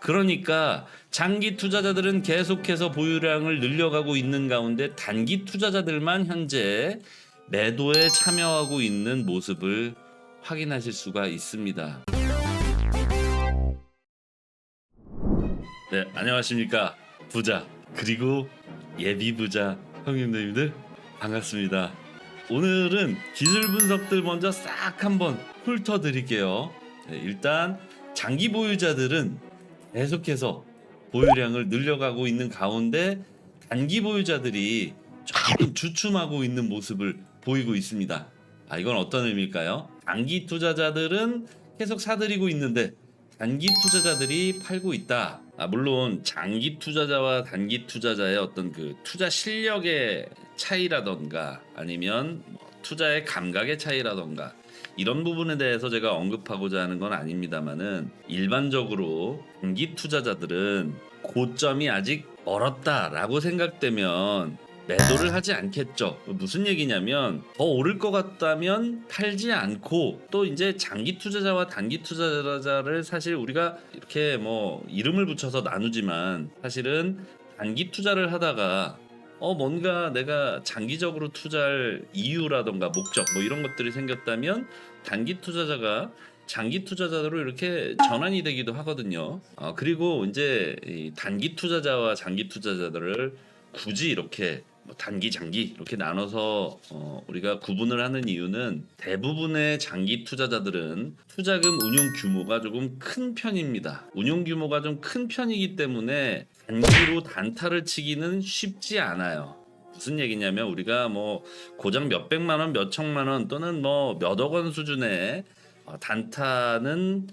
그러니까 장기 투자자들은 계속해서 보유량을 늘려가고 있는 가운데 단기 투자자들만 현재 매도에 참여하고 있는 모습을 확인하실 수가 있습니다. 네, 안녕하십니까. 부자 그리고 예비 부자 형님들 반갑습니다. 오늘은 기술 분석들 먼저 싹 한번 훑어드릴게요. 네, 일단 장기 보유자들은 계속해서 보유량을 늘려가고 있는 가운데 단기 보유자들이 조금 주춤하고 있는 모습을 보이고 있습니다. 이건 어떤 의미일까요? 장기 투자자들은 계속 사들이고 있는데 단기 투자자들이 팔고 있다. 물론 장기 투자자와 단기 투자자의 어떤 그 투자 실력의 차이라던가 아니면 투자의 감각의 차이라던가 이런 부분에 대해서 제가 언급하고자 하는 건 아닙니다만은 일반적으로 단기 투자자들은 고점이 아직 멀었다라고 생각되면 매도를 하지 않겠죠. 무슨 얘기냐면 더 오를 것 같다면 팔지 않고, 또 이제 장기 투자자와 단기 투자자를 사실 우리가 이렇게 뭐 이름을 붙여서 나누지만 사실은 단기 투자를 하다가 뭔가 내가 장기적으로 투자할 이유라던가 목적 뭐 이런 것들이 생겼다면 단기 투자자가 장기 투자자로 이렇게 전환이 되기도 하거든요. 그리고 이제 이 단기 투자자와 장기 투자자들을 굳이 이렇게 단기 장기 이렇게 나눠서 우리가 구분을 하는 이유는 대부분의 장기 투자자들은 투자금 운용 규모가 조금 큰 편입니다. 운용 규모가 좀 큰 편이기 때문에 단기로 단타를 치기는 쉽지 않아요. 무슨 얘기냐면 우리가 뭐 고작 몇백만 원, 몇천만 원 또는 뭐 몇억 원 수준의 단타는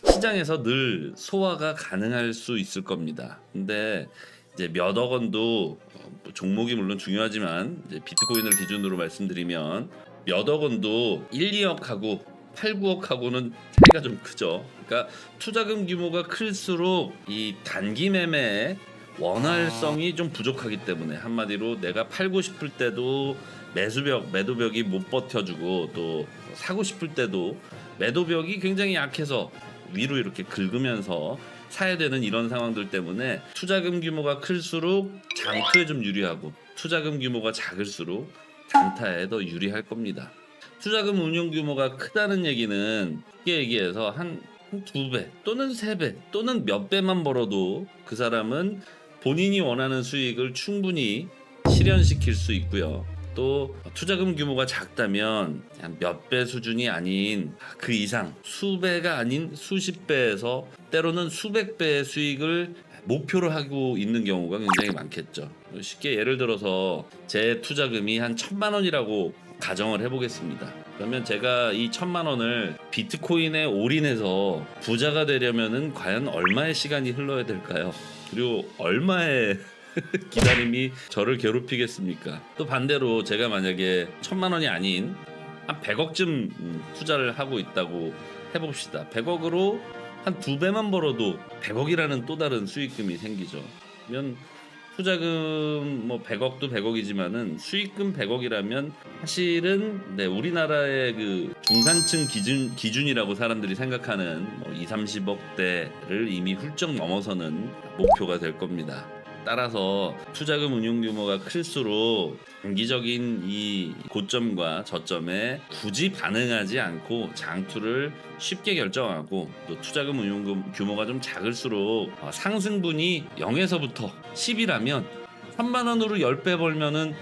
시장에서 늘 소화가 가능할 수 있을 겁니다. 근데 이제 몇억 원도 종목이 물론 중요하지만 이제 비트코인을 기준으로 말씀드리면 몇억 원도 1, 2억하고 8, 9억하고는 차이가 좀 크죠. 그러니까 투자금 규모가 클수록 이 단기 매매의 원활성이 좀 부족하기 때문에, 한마디로 내가 팔고 싶을 때도 매도벽이 못 버텨주고, 또 사고 싶을 때도 매도벽이 굉장히 약해서 위로 이렇게 긁으면서 사야 되는 이런 상황들 때문에 투자금 규모가 클수록 장투에 좀 유리하고, 투자금 규모가 작을수록 단타에 더 유리할 겁니다. 투자금 운용 규모가 크다는 얘기는 쉽게 얘기해서 한 2배 또는 3배 또는 몇 배만 벌어도 그 사람은 본인이 원하는 수익을 충분히 실현시킬 수 있고요. 또 투자금 규모가 작다면 몇 배 수준이 아닌 그 이상, 수배가 아닌 수십 배에서 때로는 수백 배의 수익을 목표로 하고 있는 경우가 굉장히 많겠죠. 쉽게 예를 들어서 제 투자금이 한 1,000만 원이라고 가정을 해보겠습니다. 그러면 제가 이 1,000만 원을 비트코인에 올인해서 부자가 되려면은 과연 얼마의 시간이 흘러야 될까요? 그리고 얼마의 기다림이 저를 괴롭히겠습니까? 또 반대로 제가 만약에 1,000만 원이 아닌 한 100억쯤 투자를 하고 있다고 해봅시다. 100억으로 한 2배만 벌어도 100억이라는 또 다른 수익금이 생기죠. 그러면 투자금 뭐 100억도 100억이지만은 수익금 100억이라면 사실은 우리나라의 그 중산층 기준이라고 사람들이 생각하는 뭐 2, 30억대를 이미 훌쩍 넘어서는 목표가 될 겁니다. 따라서 투자금 운용 규모가 클수록 단기적인 이 고점과 저점에 굳이 반응하지 않고 장투를 쉽게 결정하고, 또 투자금 운용 규모가 좀 작을수록 상승분이 0에서부터 10이라면 3만 원으로 10배 벌면은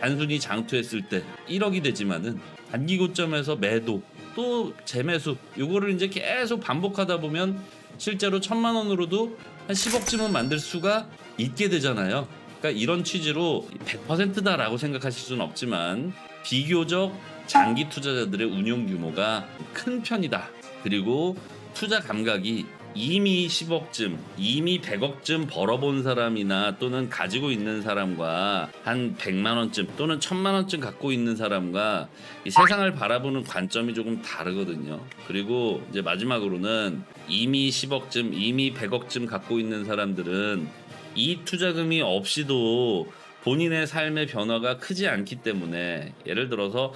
단순히 장투했을 때 1억이 되지만은 단기 고점에서 매도 또 재매수 요거를 이제 계속 반복하다 보면 실제로 1,000만 원으로도 한 10억쯤은 만들 수가 있게 되잖아요. 그러니까 이런 취지로 100%다라고 생각하실 수는 없지만 비교적 장기 투자자들의 운용 규모가 큰 편이다. 그리고 투자 감각이 이미 10억쯤, 이미 100억쯤 벌어본 사람이나 또는 가지고 있는 사람과 한 100만 원쯤 또는 1,000만 원쯤 갖고 있는 사람과 이 세상을 바라보는 관점이 조금 다르거든요. 그리고 이제 마지막으로는 이미 10억쯤, 이미 100억쯤 갖고 있는 사람들은 이 투자금이 없이도 본인의 삶의 변화가 크지 않기 때문에, 예를 들어서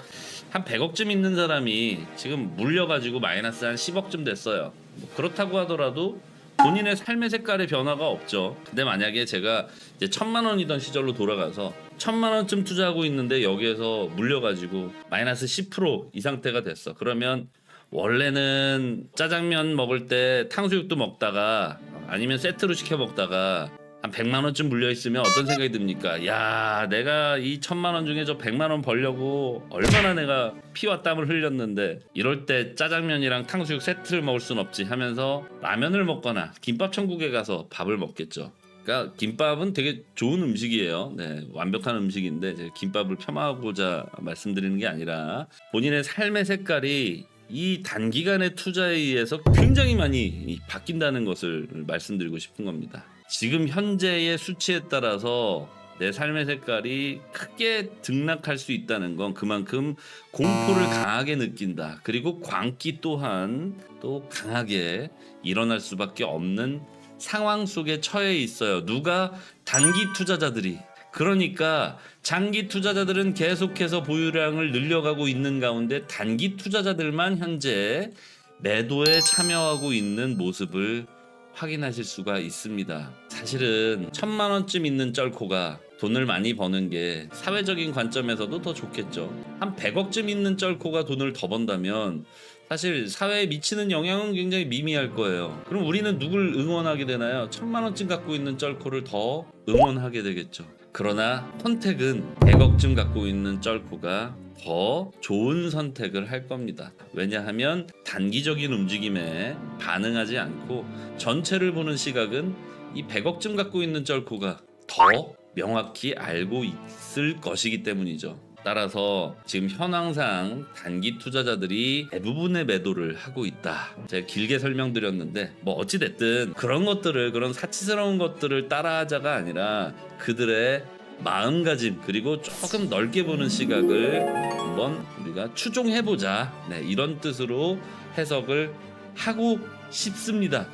한 100억쯤 있는 사람이 지금 물려가지고 마이너스 한 10억쯤 됐어요. 뭐 그렇다고 하더라도 본인의 삶의 색깔의 변화가 없죠. 근데 만약에 제가 이제 1,000만 원이던 시절로 돌아가서 1,000만 원쯤 투자하고 있는데 여기에서 물려가지고 마이너스 10% 이 상태가 됐어. 그러면 원래는 짜장면 먹을 때 탕수육도 먹다가 아니면 세트로 시켜 먹다가 한 100만 원쯤 물려 있으면 어떤 생각이 듭니까? 야, 내가 이 1,000만 원 중에 저 100만 원 벌려고 얼마나 내가 피와 땀을 흘렸는데 이럴 때 짜장면이랑 탕수육 세트를 먹을 순 없지 하면서 라면을 먹거나 김밥 천국에 가서 밥을 먹겠죠. 그러니까 김밥은 되게 좋은 음식이에요. 네, 완벽한 음식인데 제가 김밥을 폄하하고자 말씀드리는 게 아니라 본인의 삶의 색깔이 이 단기간의 투자에 의해서 굉장히 많이 바뀐다는 것을 말씀드리고 싶은 겁니다. 지금 현재의 수치에 따라서 내 삶의 색깔이 크게 등락할 수 있다는 건 그만큼 공포를 강하게 느낀다. 그리고 광기 또한 또 강하게 일어날 수밖에 없는 상황 속에 처해 있어요. 누가? 단기 투자자들이. 그러니까 장기 투자자들은 계속해서 보유량을 늘려가고 있는 가운데 단기 투자자들만 현재 매도에 참여하고 있는 모습을 확인하실 수가 있습니다. 사실은 1,000만 원쯤 있는 쩔코가 돈을 많이 버는 게 사회적인 관점에서도 더 좋겠죠. 한 100억쯤 있는 쩔코가 돈을 더 번다면 사실 사회에 미치는 영향은 굉장히 미미할 거예요. 그럼 우리는 누굴 응원하게 되나요? 1,000만 원쯤 갖고 있는 쩔코를 더 응원하게 되겠죠. 그러나 선택은 100억쯤 갖고 있는 쩔코가 더 좋은 선택을 할 겁니다. 왜냐하면 단기적인 움직임에 반응하지 않고 전체를 보는 시각은 이 100억쯤 갖고 있는 쩔코가 더 명확히 알고 있을 것이기 때문이죠. 따라서 지금 현황상 단기 투자자들이 대부분의 매도를 하고 있다. 제가 길게 설명드렸는데 뭐 어찌됐든 그런 것들을, 그런 사치스러운 것들을 따라하자가 아니라 그들의 마음가짐 그리고 조금 넓게 보는 시각을 한번 우리가 추종해보자. 네, 이런 뜻으로 해석을 하고 싶습니다.